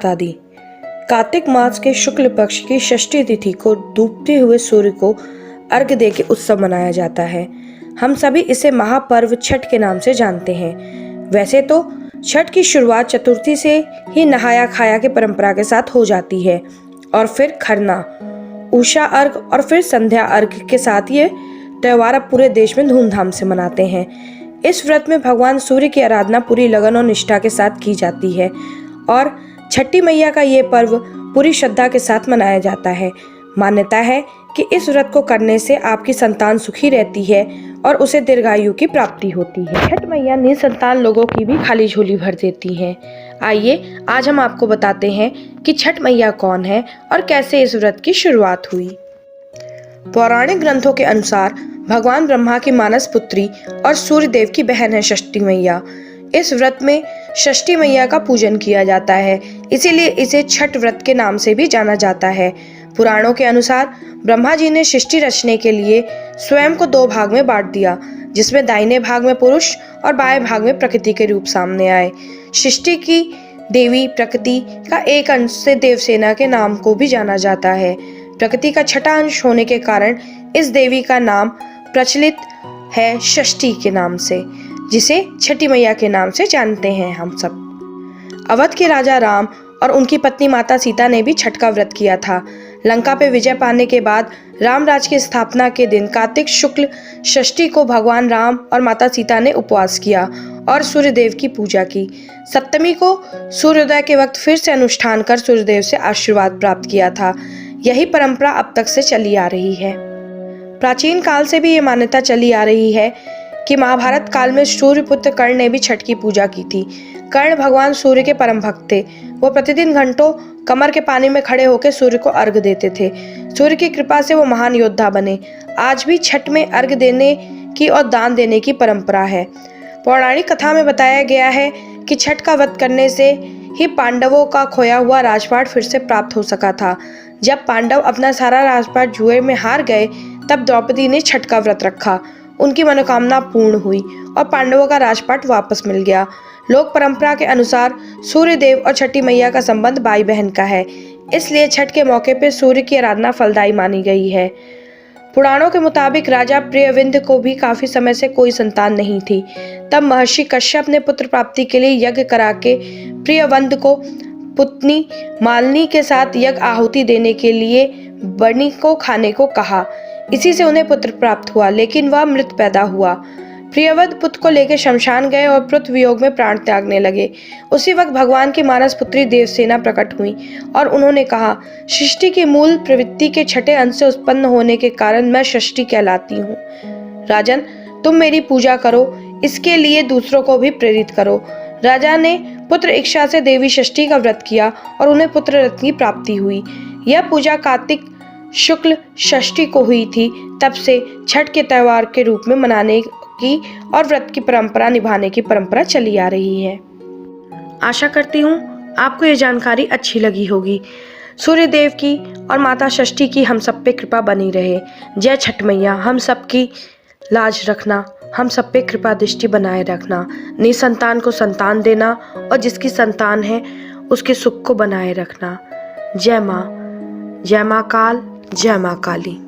बता दी। कार्तिक मास के शुक्ल पक्ष की षष्ठी तिथि को डूबते हुए सूर्य को अर्घ्य देके उत्सव मनाया जाता है। हम सभी इसे महापर्व छठ के नाम से जानते हैं। वैसे तो छठ की शुरुआत चतुर्थी से ही नहाया खाया की परंपरा के साथ हो जाती है और फिर खरना, उषा अर्घ और फिर संध्या अर्घ के साथ ये त्योहार अब पूरे देश में धूमधाम से मनाते हैं। इस व्रत में भगवान सूर्य की आराधना पूरी लगन और निष्ठा के साथ की जाती है और छठी मैया का ये पर्व पूरी श्रद्धा के साथ मनाया जाता है। मान्यता है कि इस व्रत को करने से आपकी संतान सुखी रहती है और उसे दीर्घायु की प्राप्ति होती है। छठ मैया निसंतान लोगों की भी खाली झोली भर देती हैं। आइए आज हम आपको बताते हैं कि छठ मैया कौन है और कैसे इस व्रत की शुरुआत हुई। पौराणिक ग्रंथों के अनुसार भगवान ब्रह्मा की मानस पुत्री और सूर्य देव की बहन है षष्ठी मैया। इस व्रत में षष्ठी मैया का पूजन किया जाता है, इसीलिए इसे छठ व्रत के नाम से भी जाना जाता है। पुराणों के अनुसार ब्रह्मा जी ने सृष्टि रचने के लिए स्वयं को 2 भाग में बांट दिया, जिसमें दाहिने भाग में पुरुष और बाएं भाग में प्रकृति के रूप सामने आए। सृष्टि की देवी प्रकृति का एक अंश से देवसेना के नाम को भी जाना जाता है। प्रकृति का छठा अंश होने के कारण इस देवी का नाम प्रचलित है षष्ठी के नाम से, जिसे छठी मैया के नाम से जानते हैं हम सब। अवध के राजा राम और उनकी पत्नी माता सीता ने भी छठ का व्रत किया था। लंका पे विजय पाने के बाद रामराज की स्थापना के दिन कार्तिक शुक्ल षष्ठी को भगवान राम और माता सीता ने उपवास किया और सूर्यदेव की पूजा की। सप्तमी को सूर्योदय के वक्त फिर से अनुष्ठान कर सूर्यदेव से आशीर्वाद प्राप्त किया था। यही परंपरा अब तक से चली आ रही है। प्राचीन काल से भी ये मान्यता चली आ रही है कि महाभारत काल में सूर्यपुत्र कर्ण ने भी छठ की पूजा की थी। कर्ण भगवान सूर्य के परम भक्त थे। वो प्रतिदिन घंटों कमर के पानी में खड़े होकर सूर्य को अर्घ्य देते थे। सूर्य की कृपा से वो महान योद्धा बने। आज भी छठ में अर्घ्य देने की और दान देने की परंपरा है। पौराणिक कथा में बताया गया है कि छठ का व्रत करने से ही पांडवों का खोया हुआ राजपाट फिर से प्राप्त हो सका था। जब पांडव अपना सारा राजपाट जुए में हार गए, तब द्रौपदी ने छठ का व्रत रखा। उनकी मनोकामना पूर्ण हुई और पांडवों का राजपाट वापस मिल गया। लोक परंपरा के अनुसार सूर्य देव और छठी मैया का संबंध भाई बहन का है, इसलिए छठ के मौके पर सूर्य की आराधना फलदायी मानी गई है। पुराणों के मुताबिक राजा प्रियविंद को भी काफी समय से कोई संतान नहीं थी। तब महर्षि कश्यप ने पुत्र प्राप्ति के लिए यज्ञ करा के प्रियवंद को पुत्री मालिनी के साथ यज्ञ आहुति देने के लिए बलि को खाने को कहा। इसी से उन्हें पुत्र प्राप्त हुआ, लेकिन वह मृत पैदा हुआ। प्रियव्रत पुत्र को लेकर शमशान गए और पुत्र वियोग में प्राण त्यागने लगे। उसी वक्त भगवान की मानस पुत्री देवसेना प्रकट हुई और उन्होंने कहा, सृष्टि की मूल प्रवृत्ति के छठे अंश से उत्पन्न होने के कारण मैं सृष्टि कहलाती हूँ। राजन, तुम मेरी पूजा करो, इसके लिए दूसरों को भी प्रेरित करो। राजा ने पुत्र इच्छा से देवी षष्ठी का व्रत किया और उन्हें पुत्र रत्न की प्राप्ति हुई। यह पूजा कार्तिक शुक्ल षष्ठी को हुई थी। तब से छठ के त्योहार के रूप में मनाने की और व्रत की परंपरा निभाने की परंपरा चली आ रही है। आशा करती हूँ आपको ये जानकारी अच्छी लगी होगी। सूर्य देव की और माता षष्ठी की हम सब पे कृपा बनी रहे। जय छठ मैया। हम सबकी लाज रखना, हम सब पे कृपा दृष्टि बनाए रखना, निसंतान को संतान देना और जिसकी संतान है उसके सुख को बनाए रखना। जय माँ, जय माँ काल, जय माँ काली।